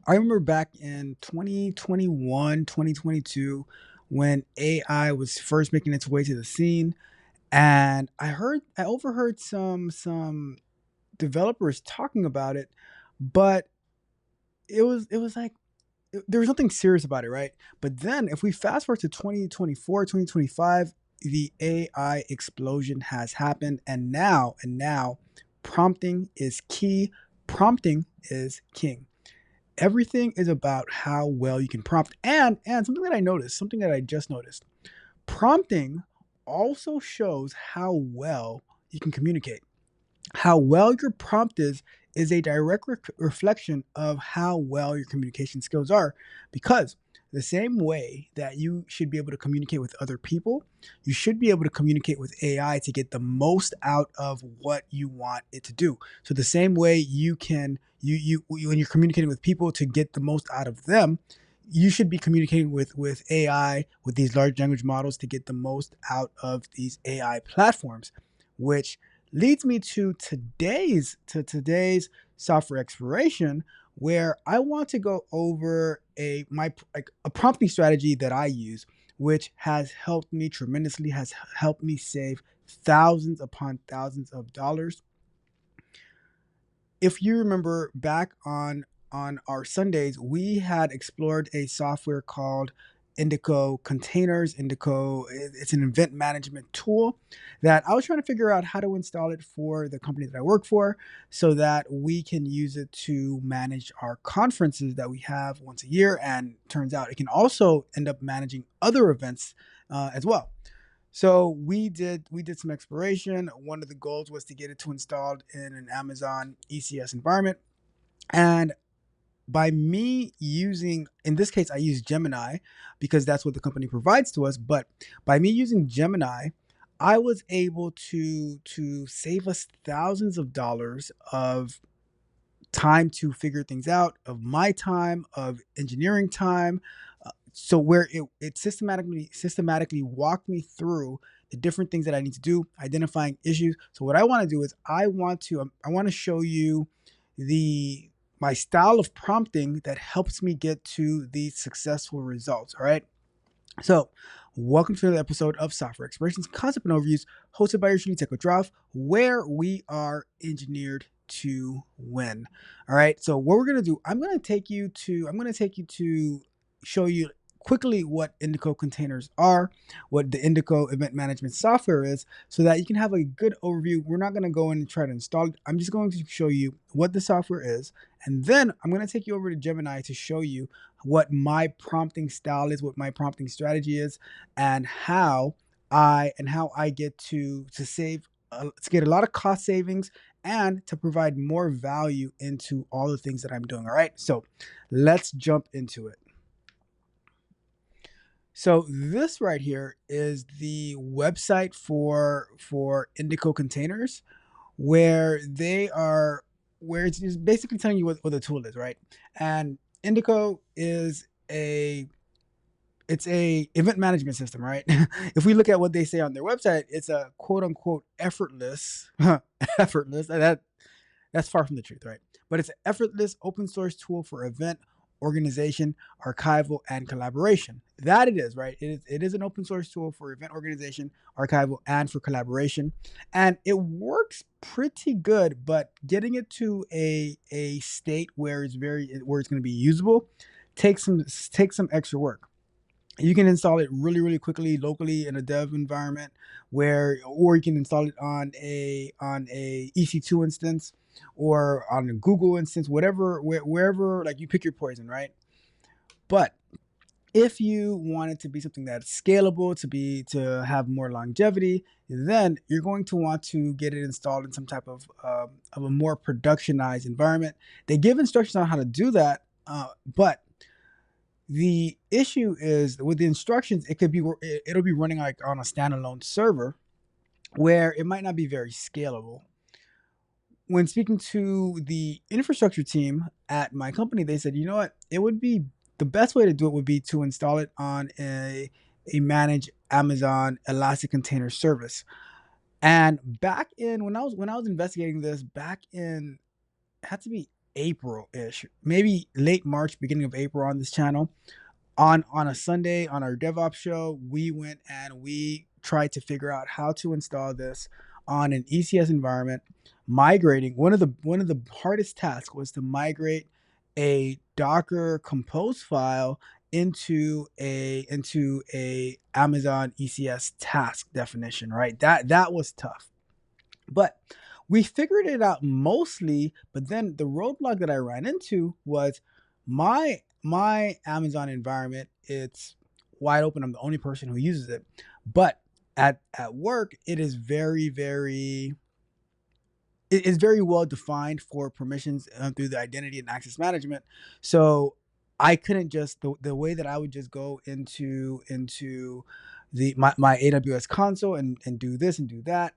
I remember back in 2021, 2022, when AI was first making its way to the scene, and I overheard some developers talking about it, but it was like there was nothing serious about it, right? But then if we fast forward to 2024, 2025, the AI explosion has happened, and now prompting is key. Prompting is king. Everything is about how well you can prompt. And something that I just noticed, prompting also shows how well you can communicate. How well your prompt is a direct reflection of how well your communication skills are, because the same way that you should be able to communicate with other people, you should be able to communicate with AI to get the most out of what you want it to do. So the same way you can when you're communicating with people to get the most out of them, you should be communicating with AI, with these large language models, to get the most out of these AI platforms, which leads me to today's software exploration, where I want to go over a prompting strategy that I use, which has helped me tremendously, has helped me save thousands upon thousands of dollars. If you remember back on our Sundays, we had explored a software called Indico containers. Indico, it's an event management tool that I was trying to figure out how to install it for the company that I work for, so that we can use it to manage our conferences that we have once a year. And turns out it can also end up managing other events as well. So we did some exploration. One of the goals was to get it to installed in an Amazon ECS environment. And by me using, in this case, I use Gemini because that's what the company provides to us. But by me using Gemini, I was able to save us thousands of dollars of time to figure things out, of my time, of engineering time. So where it systematically walked me through the different things that I need to do, identifying issues. So what I want to do is I want to show you the my style of prompting that helps me get to these successful results. All right. So, welcome to another episode of Software Explorations, Concept and Overviews, hosted by your truly Tech Draft, where we are engineered to win. All right. So, what we're gonna do, I'm gonna take you to show you quickly what Indico containers are, what the Indico event management software is, so that you can have a good overview. We're not gonna go in and try to install it. I'm just going to show you what the software is, and then I'm gonna take you over to Gemini to show you what my prompting style is, what my prompting strategy is, and how I get to save to get a lot of cost savings and to provide more value into all the things that I'm doing. All right, so let's jump into it. So this right here is the website for Indico containers, where they are where it's just basically telling you what the tool is, right? And Indico is a event management system, right? If we look at what they say on their website, it's a quote unquote effortless, effortless. That's far from the truth, right? But it's an effortless open source tool for event organization, archival, and collaboration. That it is, right? It is an open source tool for event organization, archival, and for collaboration. And it works pretty good, but getting it to a state where it's going to be usable takes some extra work. You can install it really really quickly locally in a dev environment, or you can install it on a EC2 instance, or on a Google instance, wherever, like, you pick your poison, right? But if you want it to be something that's scalable, to have more longevity, then you're going to want to get it installed in some type of a more productionized environment. They give instructions on how to do that, but the issue is with the instructions, it'll be running like on a standalone server, where it might not be very scalable. When speaking to the infrastructure team at my company, they said, you know what, it would be the best way to do it would be to install it on a managed Amazon Elastic Container Service. And back in when I was investigating this back in, it had to be April-ish, maybe late March, beginning of April on this channel. On a Sunday on our DevOps show, we went and we tried to figure out how to install this on an ECS environment. Migrating one of the hardest tasks was to migrate a Docker Compose file into a Amazon ECS task definition. Right, that was tough, but we figured it out mostly. But then the roadblock that I ran into was my Amazon environment. It's wide open. I'm the only person who uses it. But at work, it is it is very well defined for permissions through the identity and access management. So I couldn't just the way that I would just go into my AWS console and do this and do that,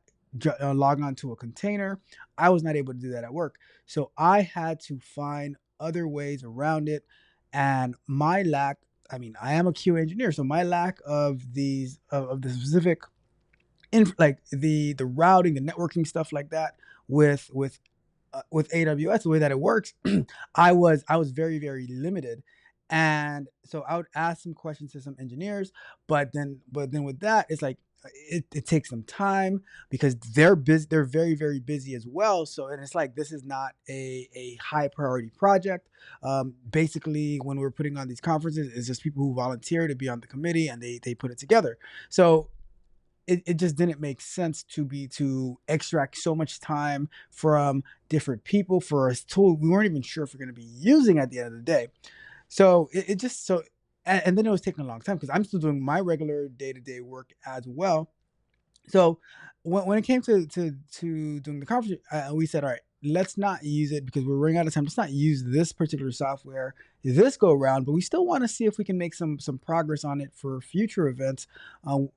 log on to a container. I was not able to do that at work, so I had to find other ways around it. And my lack, I mean, I am a QA engineer, so my lack of these of the specific like the routing, the networking stuff like that with AWS, the way that it works, I was very limited, and so I would ask some questions to some engineers, but then with that, it's like it takes some time because they're busy, they're very busy as well. So and it's like this is not a high priority project. Basically, when we're putting on these conferences, it's just people who volunteer to be on the committee and they put it together. So it just didn't make sense to extract so much time from different people for a tool we weren't even sure if we're going to be using at the end of the day. So it just so and then it was taking a long time because I'm still doing my regular day-to-day work as well. So when it came to doing the conference, we said, all right, let's not use it because we're running out of time. Let's not use this particular software this go around, but we still want to see if we can make some progress on it for future events,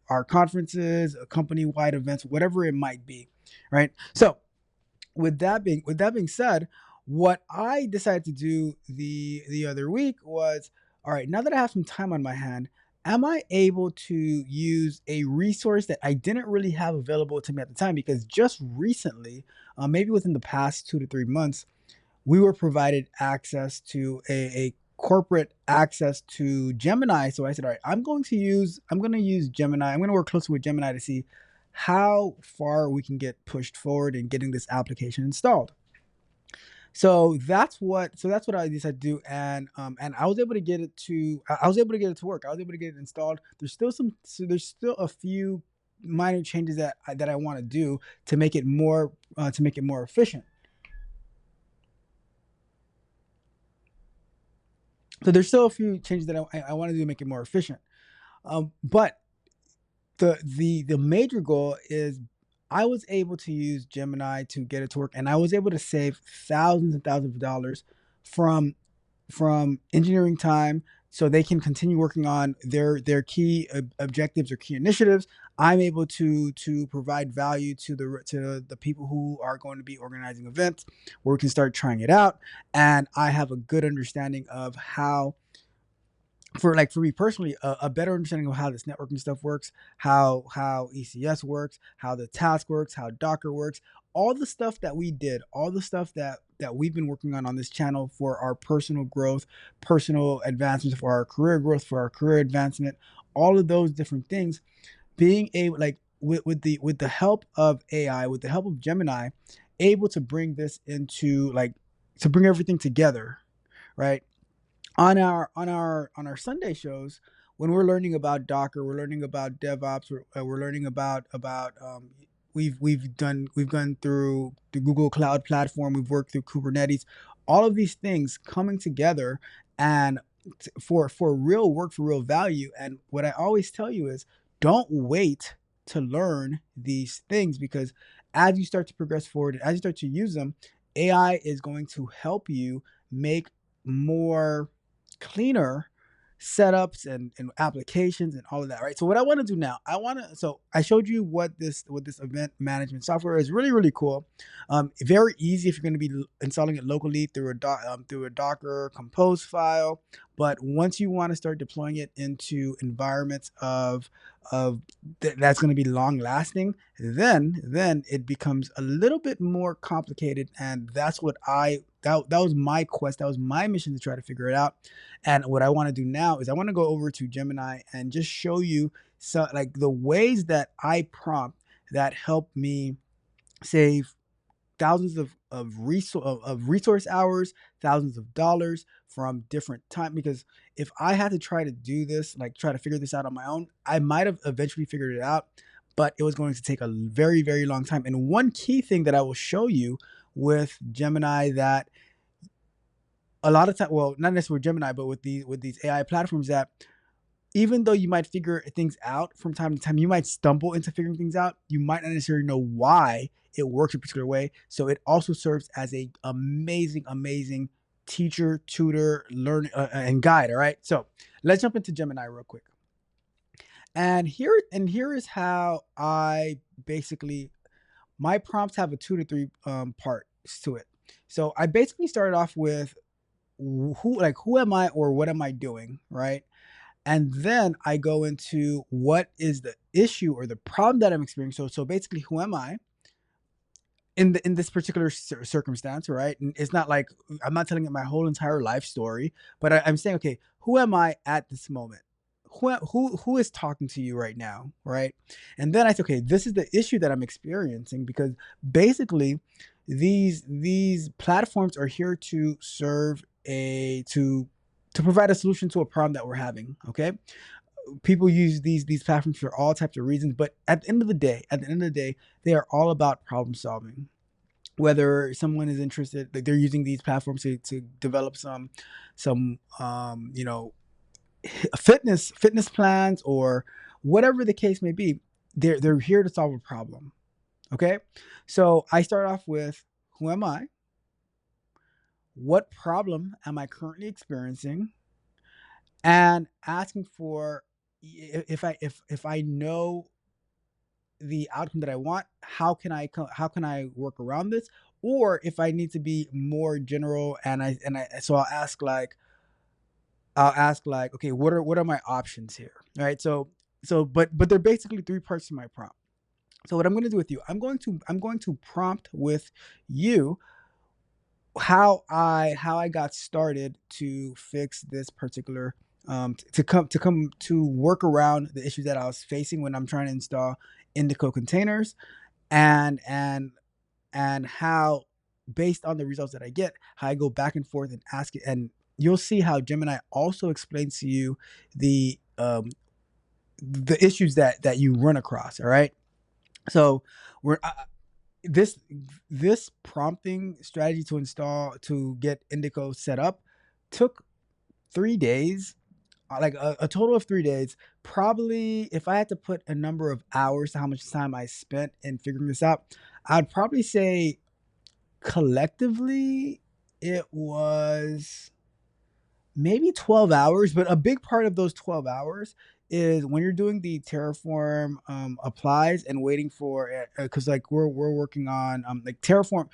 our conferences, company wide events, whatever it might be, right? So with that being said, what I decided to do the other week was, all right, now that I have some time on my hand, am I able to use a resource that I didn't really have available to me at the time? Because just recently, maybe within the past 2 to 3 months, we were provided access to a corporate access to Gemini. So I said, all right, I'm going to use Gemini. I'm going to work closely with Gemini to see how far we can get pushed forward in getting this application installed. So that's what I decided to do, and I was able to get it to I was able to get it to work. I was able to get it installed. There's still a few minor changes that I want to do to make it more efficient. So there's still a few changes that I want to do to make it more efficient. But the major goal is I was able to use Gemini to get it to work, and I was able to save thousands and thousands of dollars from engineering time, so they can continue working on their key objectives or key initiatives. I'm able to provide value to the people who are going to be organizing events where we can start trying it out, and I have a good understanding of how for me personally, a better understanding of how this networking stuff works, how ECS works, how the task works, how Docker works, all the stuff that we did, all the stuff that we've been working on this channel for our personal growth, personal advancements, for our career growth, for our career advancement, all of those different things, being able, like, with the help of AI, with the help of Gemini, able to bring this into, like, to bring everything together, right? On our Sunday shows, when we're learning about Docker, we're learning about DevOps, we're learning about we've gone through the Google Cloud Platform, we've worked through Kubernetes, all of these things coming together, and for real work, for real value. And what I always tell you is, don't wait to learn these things, because as you start to progress forward and as you start to use them, AI is going to help you make more cleaner setups and applications and all of that, right? So what I want to do now, so I showed you what this event management software is. Really, really cool. Very easy if you're going to be installing it locally through a Docker Compose file. But once you want to start deploying it into environments that's going to be long lasting, then it becomes a little bit more complicated, and that's what I that was my quest. That was my mission to try to figure it out. And what I want to do now is I want to go over to Gemini and just show you like the ways that I prompt that help me save thousands of resource hours, thousands of dollars from different time. Because if I had to try to do this, like try to figure this out on my own, I might have eventually figured it out, but it was going to take a very, very long time. And one key thing that I will show you with Gemini that a lot of time, well, not necessarily with Gemini, but with these AI platforms, that even though you might figure things out from time to time, you might stumble into figuring things out. You might not necessarily know why it works a particular way. So it also serves as a amazing, amazing teacher, tutor, learn, and guide. All right. So let's jump into Gemini real quick. And here is how I basically, my prompts have a 2 to 3 parts to it. So I basically started off with who am I or what am I doing, right? And then I go into what is the issue or the problem that I'm experiencing. So basically, who am I in this particular circumstance, right? And it's not like I'm not telling it my whole entire life story, but I'm saying, okay, who am I at this moment? Who is talking to you right now, right? And then I say, okay, this is the issue that I'm experiencing, because basically these platforms are here to serve to provide a solution to a problem that we're having. Okay, people use these platforms for all types of reasons, but at the end of the day, they are all about problem solving. Whether someone is interested, like they're using these platforms to develop some fitness plans, or whatever the case may be, they're here to solve a problem. Okay, so I start off with who am I, what problem am I currently experiencing, and asking for, if I know the outcome that I want, how can I work around this? Or if I need to be more general, and I so I'll ask like, okay, what are my options here? Right? But they're basically 3 parts to my prompt. So what I'm going to do with you, I'm going to prompt with you how I got started to fix this particular to work around the issues that I was facing when I'm trying to install Indico containers, and how, based on the results that I get, how I go back and forth and ask it. And you'll see how Gemini also explains to you the issues that you run across. All right, so we're this this prompting strategy to get Indico set up took 3 days, like a total of 3 days. Probably, if I had to put a number of hours to how much time I spent in figuring this out, I'd probably say collectively it was maybe 12 hours. But a big part of those 12 hours is when you're doing the Terraform applies and waiting for, because like we're working on like Terraform,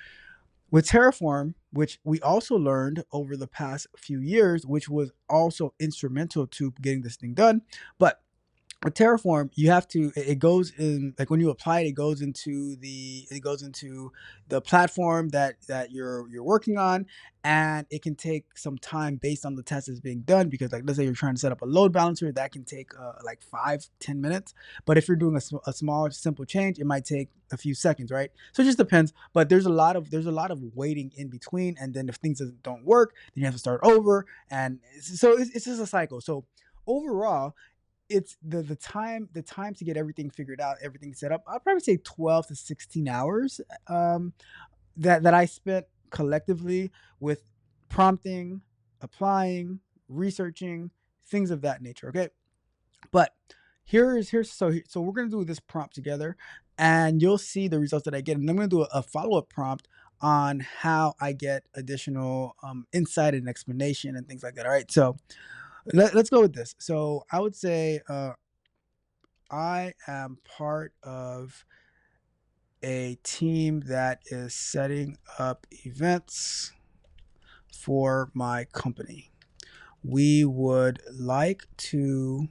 which we also learned over the past few years, which was also instrumental to getting this thing done. But with Terraform, you have to, it goes in, like when you apply it, it goes into the platform that you're working on, and it can take some time based on the test that's being done. Because like, let's say you're trying to set up a load balancer, that can take like 5-10 minutes. But if you're doing a small simple change, it might take a few seconds, right? So it just depends. But there's a lot of waiting in between, and then if things don't work, then you have to start over. And so it's just a cycle. So overall, it's the time to get everything figured out, everything set up. I'll probably say 12 to 16 hours that I spent collectively with prompting, applying, researching, things of that nature. Okay, but so we're gonna do this prompt together, and you'll see the results that I get, and I'm gonna do a follow-up prompt on how I get additional insight and explanation and things like that. All right, so let's go with this. So I would say I am part of a team that is setting up events for my company. We would like to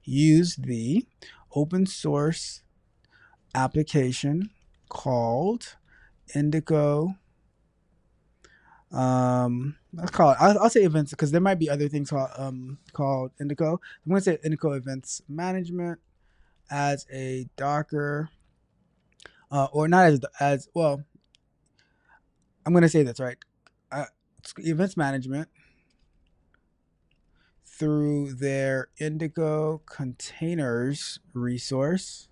use the open source application called Indico Let's call it. I'll say events because there might be other things called Indico. I'm going to say Indico events management as a Docker, or not as well. I'm going to say that's right. Uh, Events management through their Indigo containers resource,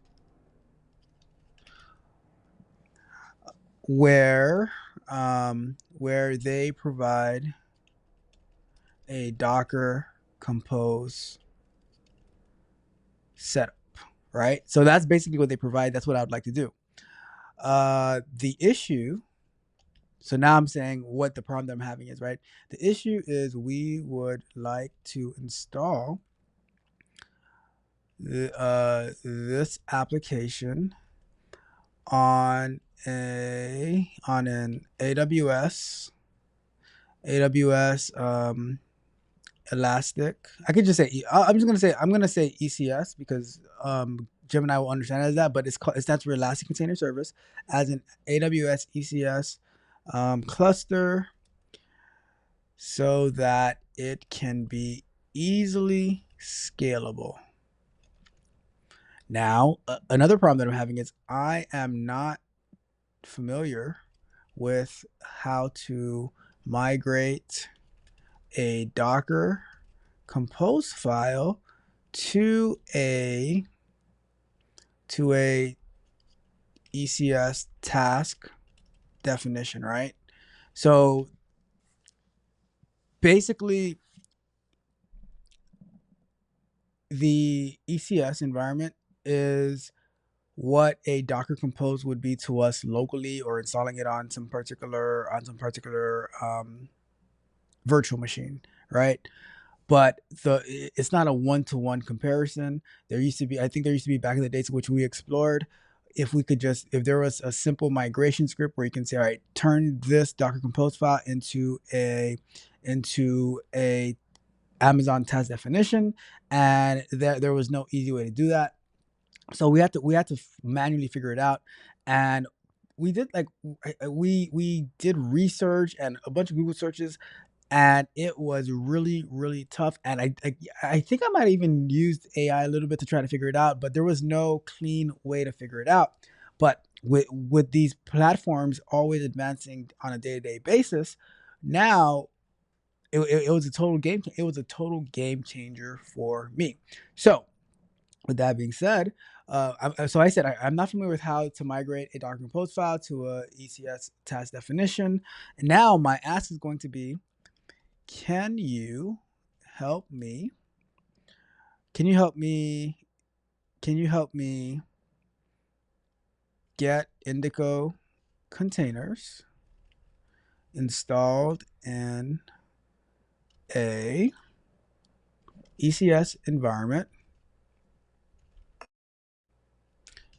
where where they provide a Docker compose setup, right? So that's basically what they provide. That's what I would like to do. The issue, so now I'm saying what the problem that I'm having is, right? The issue is we would like to install this application on an AWS Elastic. I could just say I'm gonna say ECS because Gemini will understand it as that, but it stands for Elastic Container Service as an AWS ECS cluster, so that it can be easily scalable. Now, another problem that I'm having is I am not familiar with how to migrate a Docker compose file to a ECS task definition, right? So basically, the ECS environment is what a Docker compose would be to us locally, or installing it on some particular virtual machine, right? But it's not a one-to-one comparison. I think there used to be back in the days, which we explored. If there was a simple migration script where you can say, all right, turn this Docker Compose file into a Amazon task definition, and there was no easy way to do that. So we had to manually figure it out, and we did we did research and a bunch of Google searches, and it was really really tough. And I think I might have even used AI a little bit to try to figure it out, but there was no clean way to figure it out. But with these platforms always advancing on a day-to-day basis, now it was a total game changer for me. So with that being said, so I said I'm not familiar with how to migrate a Docker Compose file to a ECS task definition. And now my ask is going to be, can you help me? Can you help me? Can you help me get Indico containers installed in a ECS environment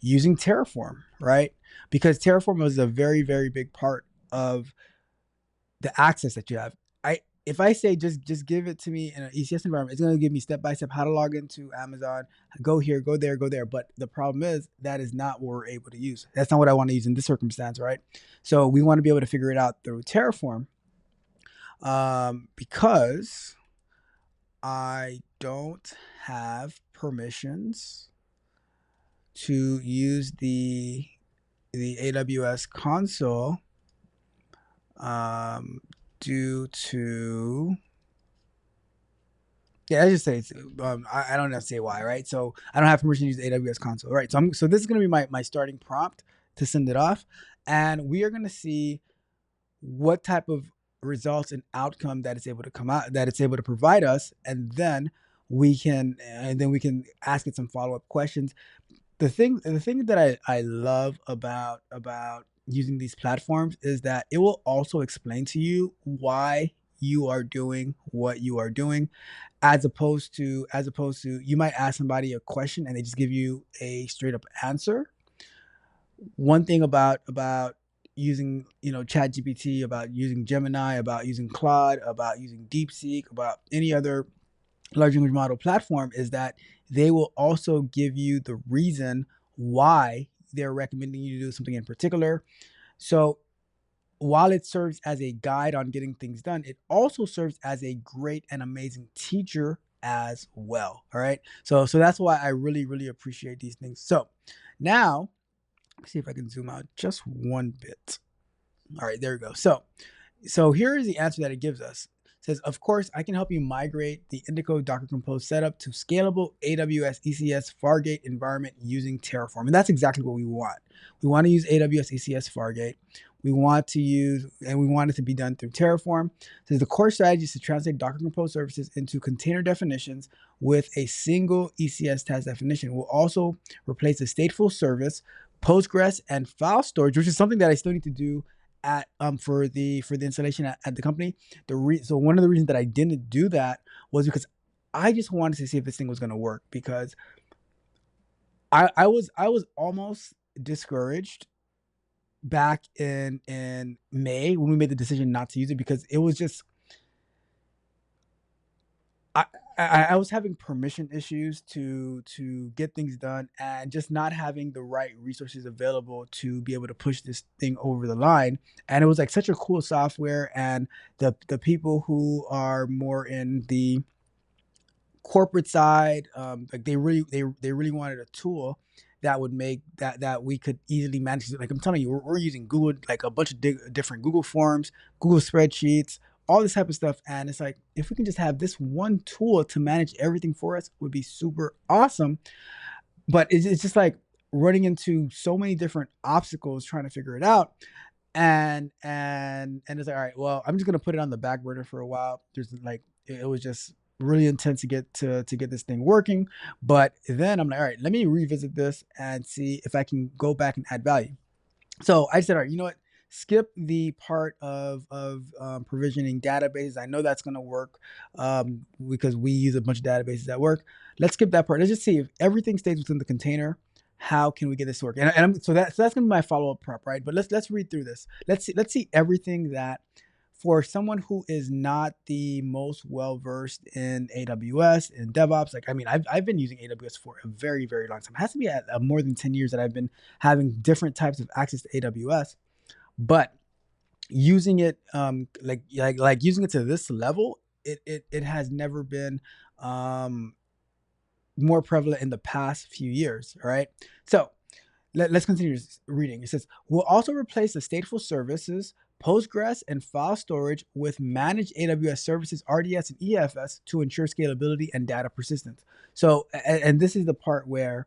using Terraform, right? Because Terraform was a very, very big part of the access that you have. If I say just give it to me in an ECS environment, it's going to give me step by step how to log into Amazon, go here, go there, go there. But the problem is that is not what we're able to use. That's not what I want to use in this circumstance, right? So we want to be able to figure it out through Terraform, because I don't have permissions to use the AWS console, due to, yeah, I just say it's, I don't have to say why, right? So I don't have permission to use the AWS console, right? So this is going to be my starting prompt to send it off, and we are going to see what type of results and outcome that it's able to come out, that it's able to provide us, and then we can ask it some follow up questions. The thing that I love about using these platforms is that it will also explain to you why you are doing what you are doing, as opposed to you might ask somebody a question and they just give you a straight up answer. One thing about using Chat GPT, about using Gemini, about using Claude, about using DeepSeek, about any other large language model platform is that they will also give you the reason why they're recommending you to do something in particular. So while it serves as a guide on getting things done, it also serves as a great and amazing teacher as well. All right. So that's why I really, really appreciate these things. So now, let's see if I can zoom out just one bit. All right, there we go. So here is the answer that it gives us. It says, of course, I can help you migrate the Indico Docker Compose setup to scalable AWS ECS Fargate environment using Terraform. And that's exactly what we want. We want to use AWS ECS Fargate. We want to use, and we want it to be done through Terraform. It says the core strategy is to translate Docker Compose services into container definitions with a single ECS task definition. We'll also replace the stateful service, Postgres, and file storage, which is something that I still need to do at for the installation at the company. So one of the reasons that I didn't do that was because I just wanted to see if this thing was going to work, because I was almost discouraged back in May when we made the decision not to use it, because it was just I was having permission issues to get things done, and just not having the right resources available to be able to push this thing over the line. And it was like such a cool software, and the people who are more in the corporate side, like they really wanted a tool that would make that we could easily manage it. Like I'm telling you, we're using Google, like a bunch of different Google Forms, Google spreadsheets, all this type of stuff. And it's like, if we can just have this one tool to manage everything for us, would be super awesome. But it's just like running into so many different obstacles trying to figure it out. And it's like, all right, well, I'm just gonna put it on the back burner for a while. There's like, it was just really intense to get this thing working. But then I'm like, all right, let me revisit this and see if I can go back and add value. So I said, all right, you know what? Skip the part of provisioning databases. I know that's going to work because we use a bunch of databases at work. Let's skip that part. Let's just see if everything stays within the container. How can we get this to work? So that's going to be my follow up prep, right? But let's read through this. Let's see everything that, for someone who is not the most well versed in AWS and DevOps. Like, I mean, I've been using AWS for a very, very long time. It has to be at more than 10 years that I've been having different types of access to AWS. But using it, like using it to this level, it has never been more prevalent in the past few years. All right, so let's continue reading. It says, we'll also replace the stateful services, Postgres, and file storage with managed AWS services, RDS and EFS, to ensure scalability and data persistence. So, and this is the part where,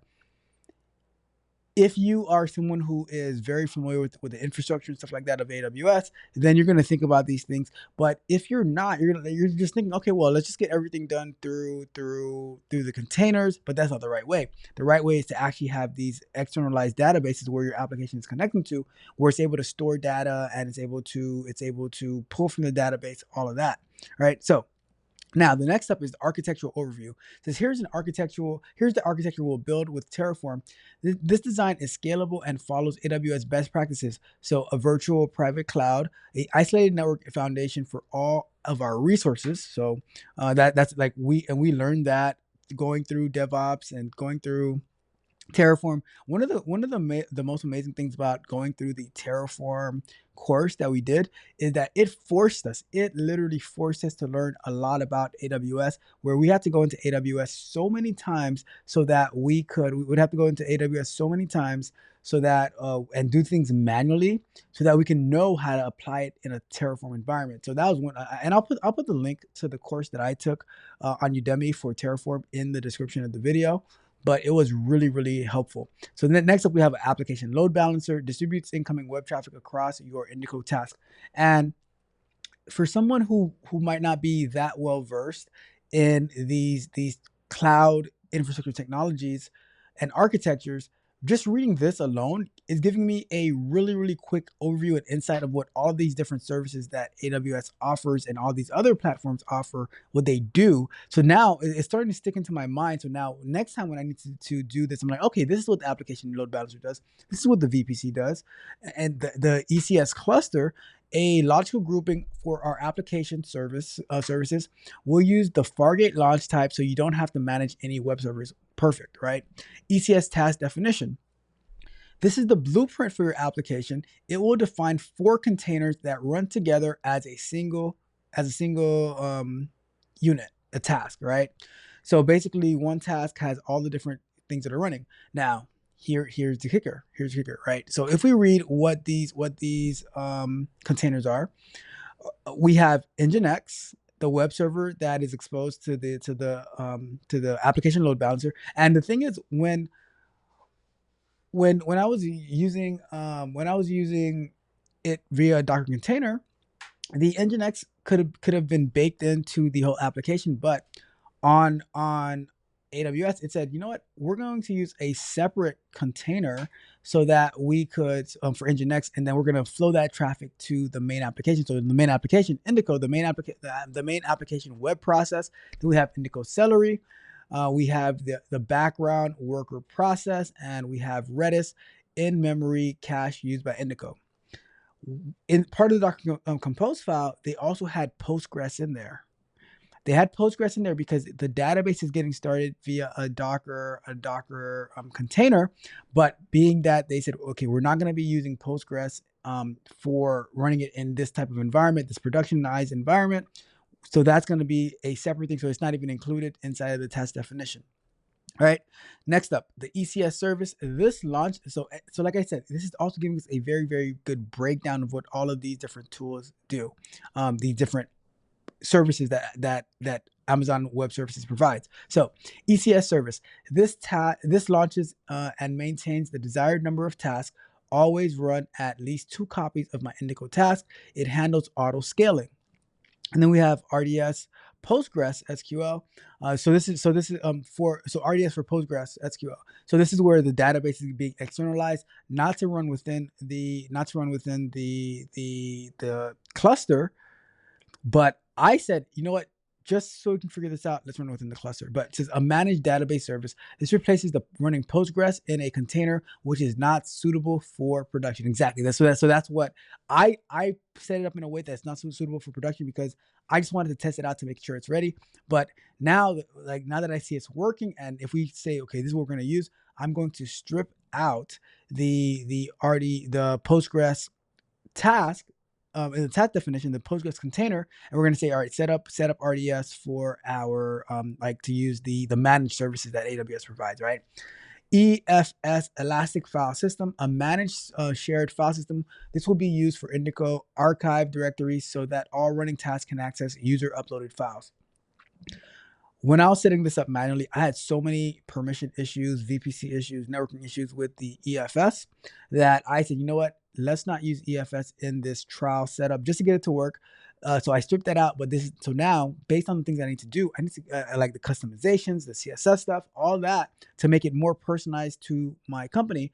if you are someone who is very familiar with the infrastructure and stuff like that of AWS, then you're going to think about these things. But if you're not, you're just thinking, okay, well, let's just get everything done through the containers. But that's not the right way. The right way is to actually have these externalized databases where your application is connecting to, where it's able to store data and it's able to pull from the database, all of that. All right. So now, the next step is the architectural overview. It says, here's the architecture we'll build with Terraform. This design is scalable and follows AWS best practices. So a virtual private cloud, a isolated network foundation for all of our resources. So that's like we learned that going through DevOps and going through Terraform. One of the most amazing things about going through the Terraform course that we did is that it literally forced us to learn a lot about AWS, where we had to go into AWS so many times so that we would have to go into AWS so many times so that and do things manually so that we can know how to apply it in a Terraform environment. So that was one, and I'll put the link to the course that I took on Udemy for Terraform in the description of the video. But it was really, really helpful. So then next up, we have an application load balancer, distributes incoming web traffic across your Indico task. And for someone who might not be that well versed in these cloud infrastructure technologies and architectures, just reading this alone is giving me a really, really quick overview and insight of what all these different services that AWS offers and all these other platforms offer, what they do. So now it's starting to stick into my mind. So now next time when I need to do this, I'm like, okay, this is what the application load balancer does. This is what the VPC does. And the ECS cluster, a logical grouping for our application services. We'll use the Fargate launch type so you don't have to manage any web servers. Perfect, right? ECS task definition. This is the blueprint for your application. It will define 4 containers that run together as a single unit, a task, right? So basically, one task has all the different things that are running. Now, here's the kicker. Here's the kicker, right? So if we read what these containers are, we have Nginx, the web server that is exposed to the application load balancer. And the thing is, when I was using it via a Docker container, the Nginx could have been baked into the whole application, but on AWS, it said, you know what, we're going to use a separate container so that we could for Nginx, and then we're going to flow that traffic to the main application. So the main application, Indico, the main application web process. Then we have Indico Celery. We have the background worker process, and we have Redis in memory cache used by Indico. In part of the Docker Compose file, they also had Postgres in there. They had Postgres in there because the database is getting started via a Docker container, but being that they said, okay, we're not going to be using Postgres for running it in this type of environment, this productionized environment. So that's going to be a separate thing. So it's not even included inside of the test definition. All right. Next up, the ECS service. This launched. So like I said, this is also giving us a very, very good breakdown of what all of these different tools do. These different services that Amazon Web Services provides. So ECS service. This launches and maintains the desired number of tasks. Always run at least 2 copies of my Indico task. It handles auto scaling. And then we have RDS Postgres SQL. So this is RDS for Postgres SQL. So this is where the database is being externalized, not to run within the cluster. But I said, you know what? Just so we can figure this out, let's run within the cluster. But it says a managed database service. This replaces the running Postgres in a container, which is not suitable for production. Exactly. So that's what I set it up in a way that's not so suitable for production, because I just wanted to test it out to make sure it's ready. But now that I see it's working, and if we say, okay, this is what we're going to use, I'm going to strip out the Postgres task in the task definition, the Postgres container, and we're going to say, all right, set up RDS for our to use the managed services that AWS provides, right? EFS, Elastic File System, a managed shared file system. This will be used for Indico archive directories so that all running tasks can access user uploaded files. When I was setting this up manually, I had so many permission issues, VPC issues, networking issues with the EFS that I said, you know what? Let's not use EFS in this trial setup just to get it to work. So I stripped that out. But so now, based on the things I need to do, I need to like the customizations, the CSS stuff, all that, to make it more personalized to my company.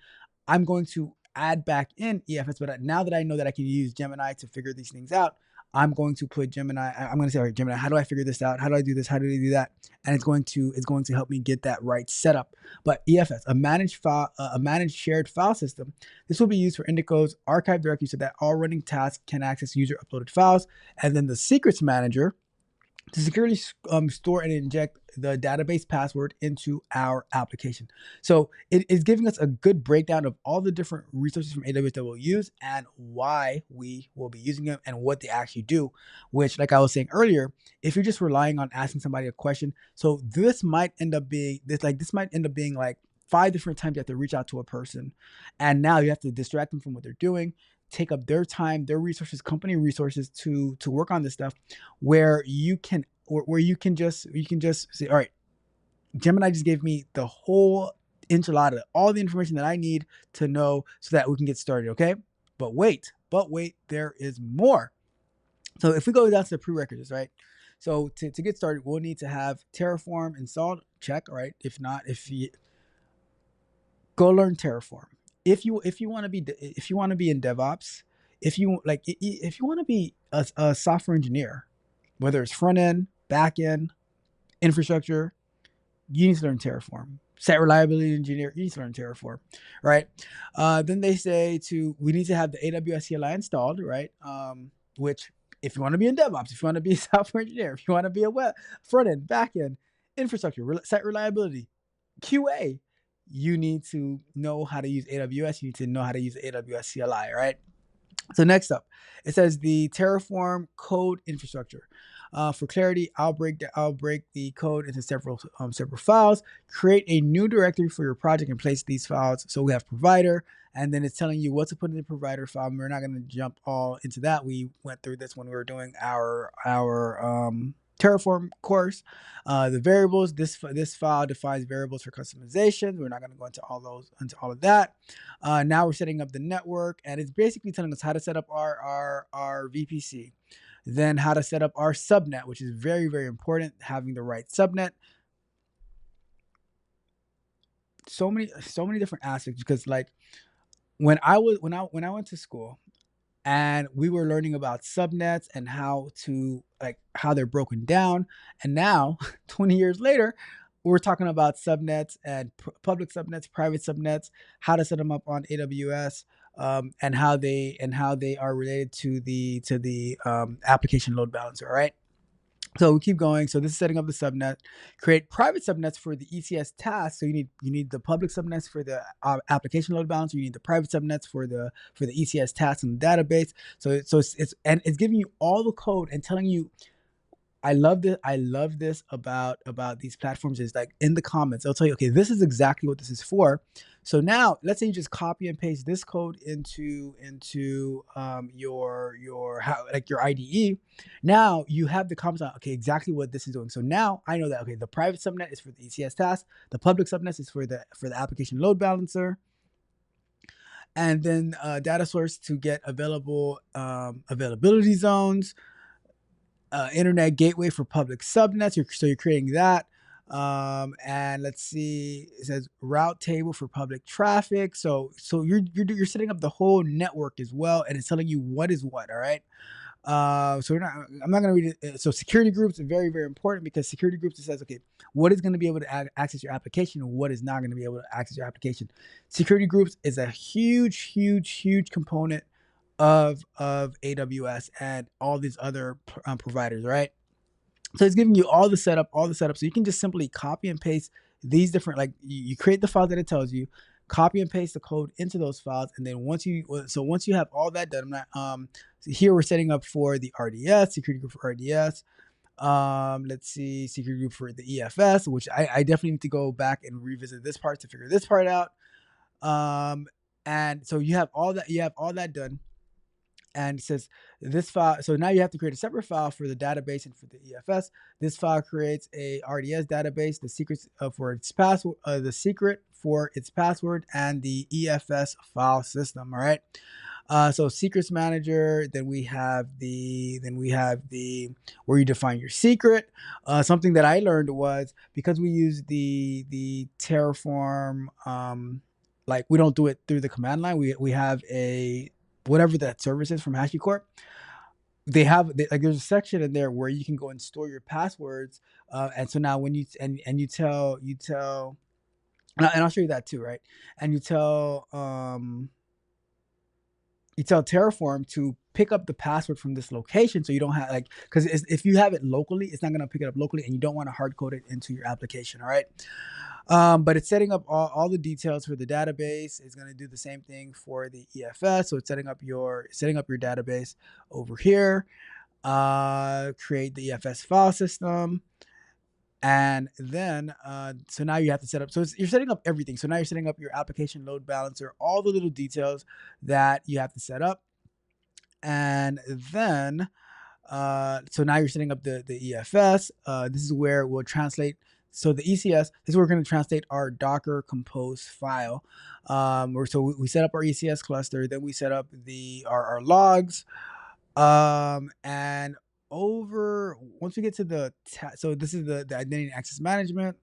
I'm going to add back in EFS. But now that I know that I can use Gemini to figure these things out, I'm going to put Gemini. I'm going to say, all right, Gemini, how do I figure this out? How do I do this? How do I do that? And it's going to help me get that right setup. But EFS, a managed shared file system. This will be used for Indico's archive directory so that all running tasks can access user uploaded files. And then the secrets manager to securely store and inject the database password into our application. So it is giving us a good breakdown of all the different resources from AWS that we'll use and why we will be using them and what they actually do, which, like I was saying earlier, if you're just relying on asking somebody a question, so this might end up being like 5 different times you have to reach out to a person, and now you have to distract them from what they're doing, take up their time, their resources, company resources to work on this stuff, where you can just say, all right, Gemini just gave me the whole enchilada, all the information that I need to know so that we can get started, okay? But wait, there is more. So if we go down to the prerequisites, right? So to get started, we'll need to have Terraform installed, check, all right? If not, go learn Terraform. If you want to be in DevOps, if you want to be a software engineer, whether it's front end, back end, infrastructure, you need to learn Terraform. Site reliability engineer, you need to learn Terraform, right? Then they say we need to have the AWS CLI installed, right? Which, if you want to be in DevOps, if you want to be a software engineer, if you want to be a web front end, back end, infrastructure, site reliability, QA, you need to know how to use AWS. You need to know how to use AWS CLI, right? So next up, it says the Terraform code infrastructure. For clarity, I'll break the code into several files. Create a new directory for your project and place these files. So we have provider, and then it's telling you what to put in the provider file. We're not going to jump all into that. We went through this when we were doing our Terraform course. The variables. This file defines variables for customization. We're not going to go into all of that. Now we're setting up the network, and it's basically telling us how to set up our VPC, then how to set up our subnet, which is very, very important, having the right subnet. So many different aspects, because like when I went to school, and we were learning about subnets and how they're broken down, and now 20 years later, we're talking about subnets and public subnets, private subnets, how to set them up on AWS, and how they are related to the application load balancer. All right. So we keep going. So this is setting up the subnet. Create private subnets for the ECS tasks. So you need the public subnets for the application load balancer. You need the private subnets for the ECS tasks in the database. So it's giving you all the code and telling you. I love this about these platforms, is like in the comments they'll tell you, okay, this is exactly what this is for. So now let's say you just copy and paste this code into your IDE. Now you have the comments on, okay, exactly what this is doing. So now I know that, okay, the private subnet is for the ECS task, the public subnet is for the application load balancer, and then data source to get availability zones, internet gateway for public subnets. So you're creating that. And let's see, it says route table for public traffic. So you're setting up the whole network as well, and it's telling you what is what. All right. I'm not going to read it. So security groups are very, very important, because security groups, it says, okay, what is going to be able to access your application and what is not going to be able to access your application. Security groups is a huge component of AWS and all these other providers, right? So it's giving you all the setup. So you can just simply copy and paste these different, like you create the file that it tells you, copy and paste the code into those files, and then once you have all that done, so here we're setting up for the RDS, security group for RDS. Let's see, security group for the EFS, which I definitely need to go back and revisit this part to figure this part out. And so you have all that done. And it says this file. So now you have to create a separate file for the database and for the EFS. This file creates a RDS database, the secrets for its password, the secret for its password, and the EFS file system. All right. So secrets manager. Then we have the where you define your secret. Something that I learned was, because we use the Terraform, like we don't do it through the command line. We have a whatever that service is from HashiCorp, like there's a section in there where you can go and store your passwords, and so now when you tell, and I'll show you that too, right? And you tell Terraform to pick up the password from this location, so you don't have, like, because if you have it locally, it's not going to pick it up locally, and you don't want to hard code it into your application. All right. But it's setting up all the details for the database. It's going to do the same thing for the EFS. So it's setting up your database over here. Create the EFS file system. And then, so now you have to set up, you're setting up everything. So now you're setting up your application load balancer, all the little details that you have to set up. And then, so now you're setting up the EFS. This is where we'll translate. So the ECS, this is where we're going to translate our Docker compose file. So we set up our ECS cluster, then we set up our logs, and once we get to so this is the identity and access management.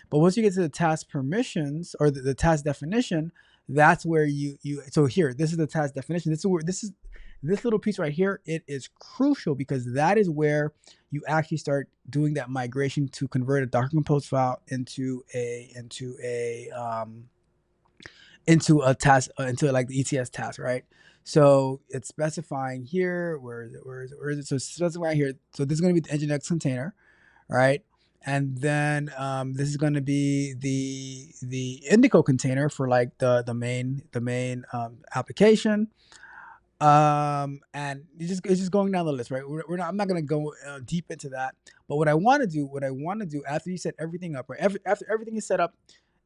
But once you get to the task permissions, or the task definition, that's where so here, this is the task definition. This little piece right here, it is crucial, because that is where you actually start doing that migration to convert a Docker Compose file into a task, into like the ECS task, right? So it's specifying here, where is it? So it's specifying here. So this is going to be the Nginx container, right? and then this is going to be the Indico container for like the main application. And it's just going down the list, right? We're not, I'm not going to go deep into that, but what I want to do after you set everything up, right? After everything is set up,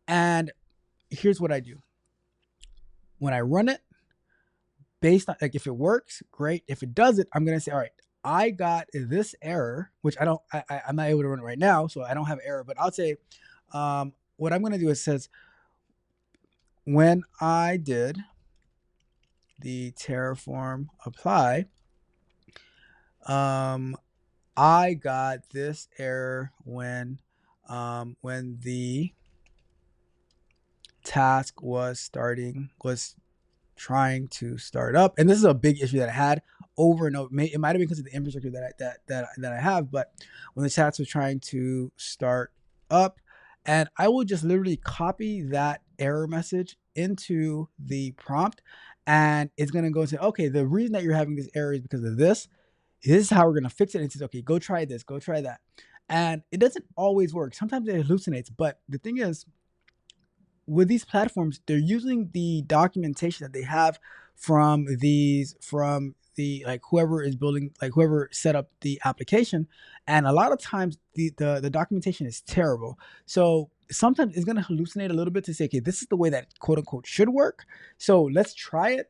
and here's what I do when I run it. Based on, like, if it works, great. If it doesn't, I'm gonna say, all right, I got this error, which I'm not able to run it right now, so I don't have error. But I'll say, what I'm gonna do is says when I did the Terraform apply, I got this error when the task was trying to start up, and this is a big issue that I had over and over. It might have been because of the infrastructure that I have, but when the task was trying to start up, and I will just literally copy that error message into the prompt, and it's gonna go and say, okay, the reason that you're having this error is because of this. This is how we're gonna fix it. And it says, okay, go try this, go try that, and it doesn't always work. Sometimes it hallucinates, but the thing is, with these platforms, they're using the documentation that they have from the like whoever is building, like whoever set up the application, and a lot of times the documentation is terrible. So sometimes it's going to hallucinate a little bit to say, okay, this is the way that quote unquote should work. So let's try it.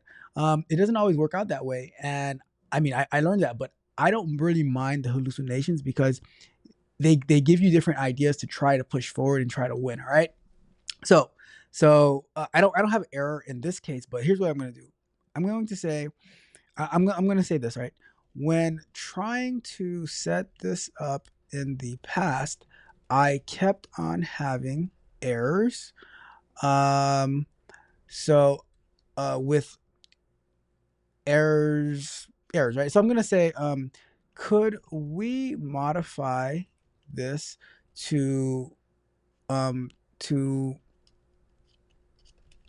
It doesn't always work out that way, and I mean, I learned that, but I don't really mind the hallucinations because they give you different ideas to try to push forward and try to win. All right. So I don't have error in this case, but here's what I'm going to do. I'm going to say I'm going to say this, right. When trying to set this up in the past, I kept on having errors. Um, so with errors, right? So I'm going to say, could we modify this to um, to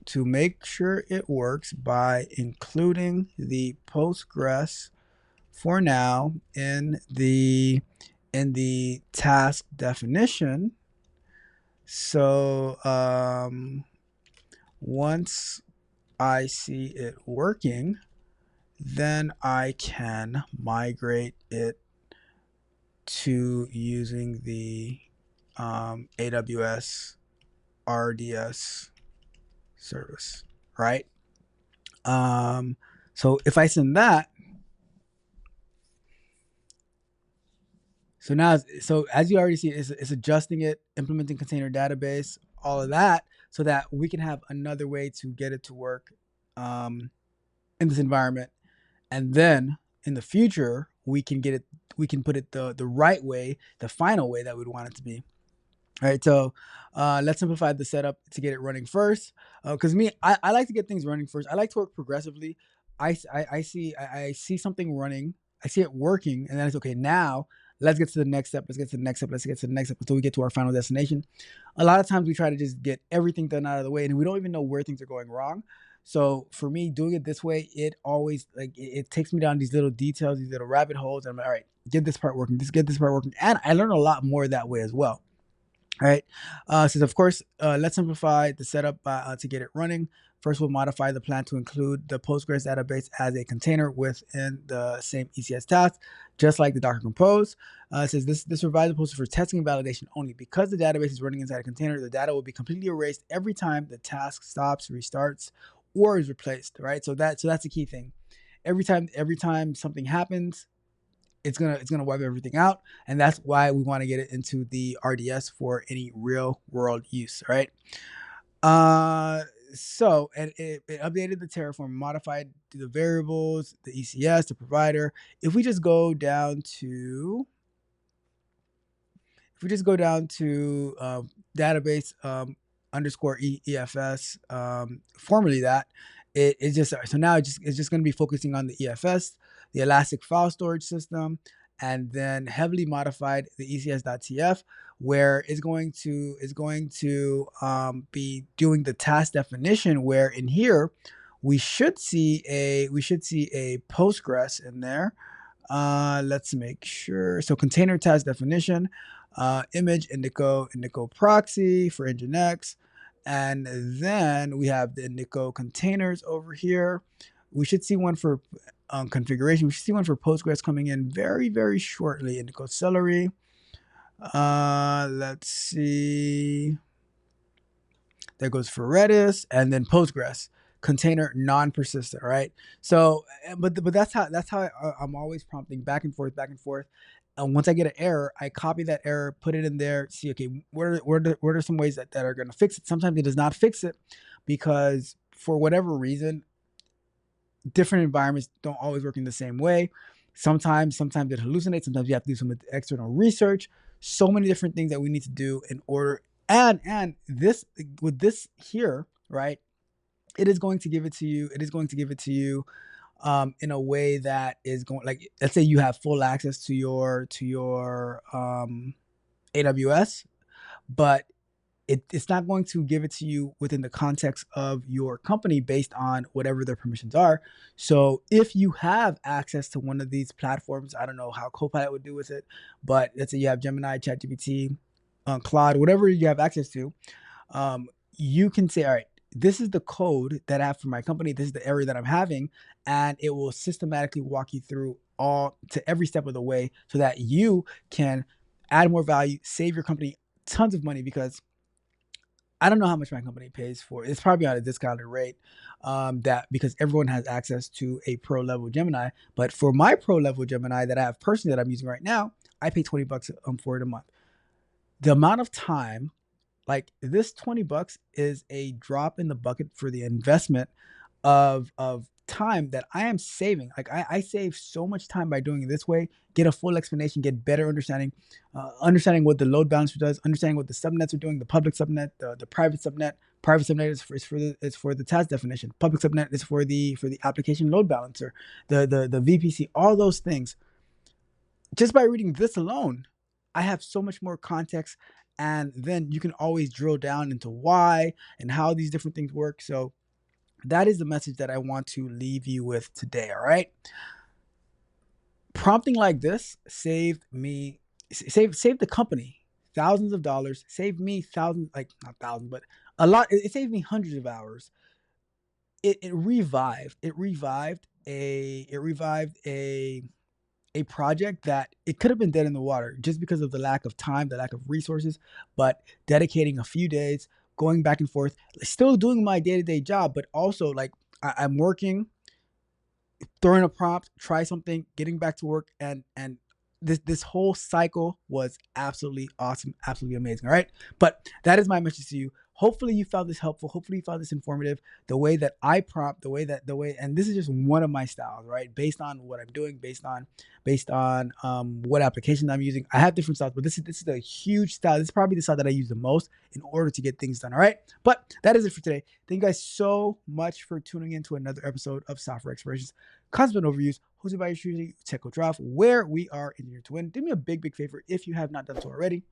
to make sure it works by including the Postgres for now in the task definition. So once I see it working, then I can migrate it to using the AWS RDS service, right? So if I send that, so as you already see, it's adjusting it, implementing container database, all of that, so that we can have another way to get it to work in this environment, and then in the future we can put it the right way, the final way that we'd want it to be. All right, so let's simplify the setup to get it running first. Because I like to get things running first. I like to work progressively. I see something running. I see it working, and then it's okay. Now let's get to the next step. Let's get to the next step. Let's get to the next step until we get to our final destination. A lot of times we try to just get everything done out of the way, and we don't even know where things are going wrong. So for me, doing it this way, it always it takes me down these little details, these little rabbit holes. And I'm like, all right, get this part working. Just get this part working, and I learn a lot more that way as well. All right. So of course, let's simplify the setup to get it running. First, we'll modify the plan to include the Postgres database as a container within the same ECS task, just like the Docker Compose. It says this provides the Postgres for testing and validation only. Because the database is running inside a container, the data will be completely erased every time the task stops, restarts, or is replaced. Right. So that's the key thing. Every time something happens, it's gonna wipe everything out, and that's why we want to get it into the RDS for any real world use, right? So and it updated the Terraform, modified the variables, the ECS, the provider. If we just go down to database underscore EFS, formerly that, it just, so now it's just going to be focusing on the EFS, the Elastic File Storage System, and then heavily modified the ECS.tf, where it's going to be doing the task definition, where in here we should see a Postgres in there. Let's make sure. So container task definition. Image, Indico proxy for Nginx. And then we have the Indico containers over here. We should see one for configuration. We should see one for Postgres coming in very, very shortly. Indico Celery. Let's see. That goes for Redis, and then Postgres container non-persistent, right? So, but that's how I'm always prompting back and forth, back and forth. And once I get an error, I copy that error, put it in there, see, okay, what are some ways that are going to fix it? Sometimes it does not fix it because for whatever reason, different environments don't always work in the same way. Sometimes it hallucinates. Sometimes you have to do some external research. So many different things that we need to do in order. And this with this here, right? It is going to give it to you. It is going to give it to you in a way that is going, like, let's say you have full access to your AWS, but it's not going to give it to you within the context of your company based on whatever their permissions are. So if you have access to one of these platforms, I don't know how Copilot would do with it, but let's say you have Gemini, ChatGPT, Claude, whatever you have access to, you can say, all right, this is the code that I have for my company. This is the area that I'm having, and it will systematically walk you through all to every step of the way so that you can add more value, save your company tons of money, because I don't know how much my company pays for. It's probably on a discounted rate, that because everyone has access to a pro level Gemini. But for my pro level Gemini that I have personally that I'm using right now, I pay $20 for it a month. The amount of time, like this $20 is a drop in the bucket for the investment of time that I am saving. Like I save so much time by doing it this way, get a full explanation, get better understanding, understanding what the load balancer does, understanding what the subnets are doing, the public subnet, the private subnet. Private subnet is for the task definition. Public subnet is for the application load balancer, the VPC, all those things. Just by reading this alone, I have so much more context, and then you can always drill down into why and how these different things work. So that is the message that I want to leave you with today. All right. Prompting like this saved the company thousands of dollars, saved me thousands, like not thousands, but a lot. It saved me hundreds of hours. It revived a project that it could have been dead in the water just because of the lack of time, the lack of resources, but dedicating a few days, going back and forth, still doing my day-to-day job, but also like I'm working, throwing a prompt, try something, getting back to work, and this whole cycle was absolutely awesome, absolutely amazing. All right, but that is my message to you. Hopefully you found this helpful. Hopefully you found this informative. The way that I prompt, and this is just one of my styles, right? Based on what I'm doing, based on what application I'm using. I have different styles, but this is a huge style. This is probably the style that I use the most in order to get things done. All right, but that is it for today. Thank you guys so much for tuning in to another episode of Software Explorations, Concept Overviews, hosted by your Techo Draft, where we are engineered to win. Do me a big favor if you have not done so already.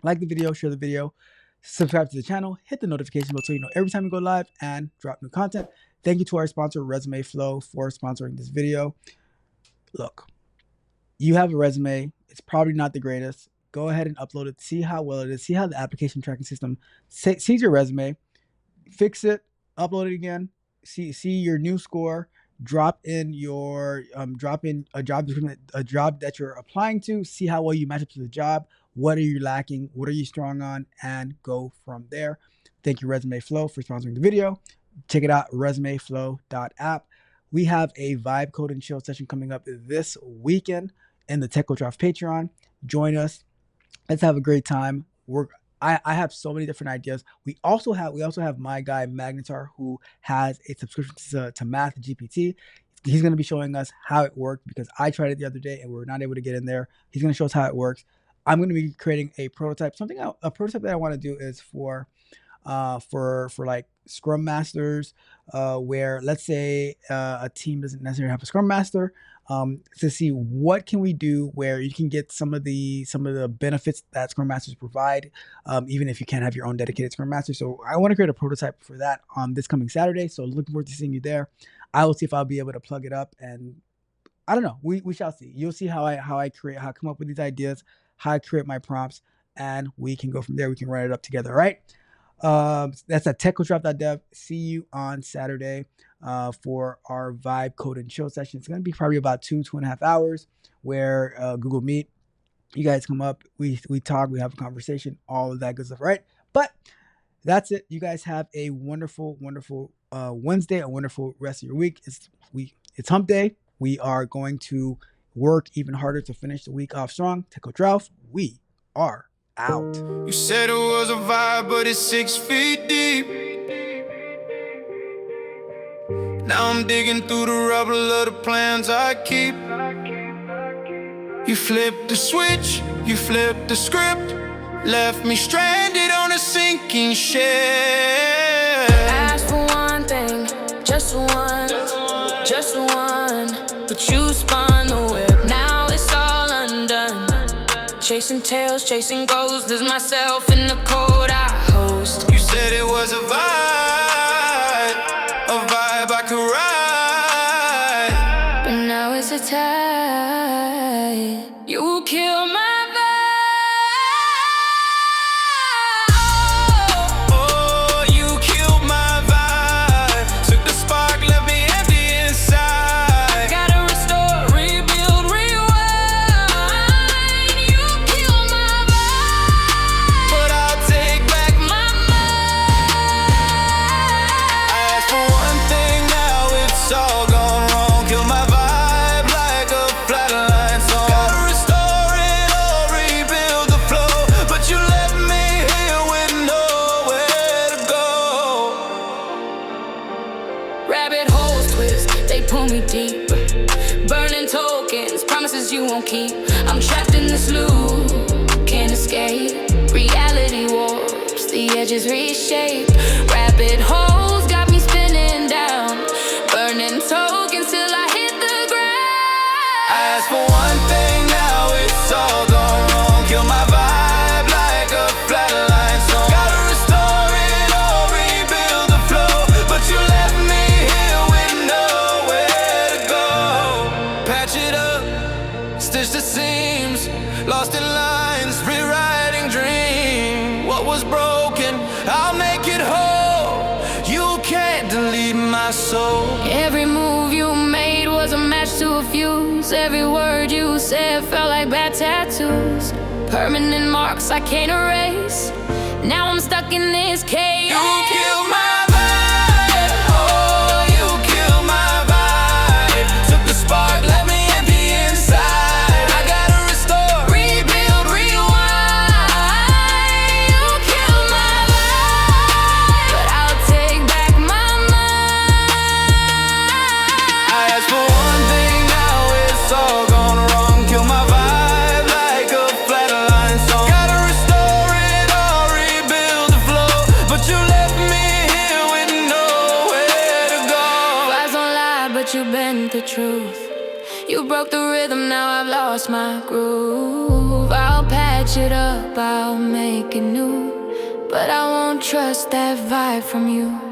Like the video, share the video, subscribe to the channel, hit the notification bell so you know every time we go live and drop new content. Thank you to our sponsor, Resume Flow, for sponsoring this video. Look, you have a resume. It's probably not the greatest. Go ahead and upload it. See how well it is. See how the application tracking system sees your resume. Fix it. Upload it again. See your new score. Drop in a job description, a job that you're applying to. See how well you match up to the job. What are you lacking? What are you strong on? And go from there. Thank you, Resume Flow, for sponsoring the video. Check it out, resumeflow.app. We have a vibe code and chill session coming up this weekend in the Techo Draft Patreon. Join us. Let's have a great time. I have so many different ideas. We also have my guy Magnetar, who has a subscription to Math GPT. He's going to be showing us how it worked because I tried it the other day and we were not able to get in there. He's going to show us how it works. I'm going to be creating a prototype. A prototype that I want to do is for like Scrum Masters, where let's say a team doesn't necessarily have a Scrum Master, to see what can we do where you can get some of the benefits that Scrum Masters provide, even if you can't have your own dedicated Scrum Master. So I want to create a prototype for that on this coming Saturday. So looking forward to seeing you there. I will see if I'll be able to plug it up, and I don't know. We shall see. You'll see how I come up with these ideas, how I create my prompts, and we can go from there. We can write it up together. All right. That's at techcoachralph.dev. See you on Saturday for our vibe code and chill session. It's going to be probably about 2.5 hours where Google Meet. You guys come up, we talk, we have a conversation, all of that good stuff, right? But that's it. You guys have a wonderful, wonderful Wednesday, a wonderful rest of your week. It's hump day. We are going to work even harder to finish the week off strong. Tech Coach Ralph, we are out. You said it was a vibe, but it's 6 feet deep. Now I'm digging through the rubble of the plans I keep. You flipped the switch, you flipped the script, left me stranded on a sinking ship. Asked for one thing, just one, but you spun the whip, now it's all undone. Chasing tails, chasing ghosts, there's myself in the code I host. You said it was a vibe I could ride, but now it's a tide. You kill my you won't keep. I'm trapped in this loop, can't escape. Reality warps, the edges reshape. Rabbit holes got me spinning down, burning tokens till I hit the ground. I asked for one thing, now it's all gone wrong. Kill my vibe like a flatline song. Gotta restore it or rebuild the flow, but you left me here with nowhere to go. Patch it up, stitch the seams, lost in lines, rewriting dream. What was broken, I'll make it whole. You can't delete my soul. Every move you made was a match to a fuse. Every word you said felt like bad tattoos. Permanent marks I can't erase. Now I'm stuck in this cage. You killed my spark, let me empty inside. I gotta restore, rebuild, rewind. You killed my vibe, but I'll take back my mind. I asked for one thing, now it's all gone wrong. Kill my vibe like a flatline song. Gotta restore it or rebuild the flow, but you left me here with nowhere to go. Lies don't lie, but you bent the truth. You broke the rhythm, now I've lost my groove. I'll patch it up, I'll make it new, but I won't trust that vibe from you.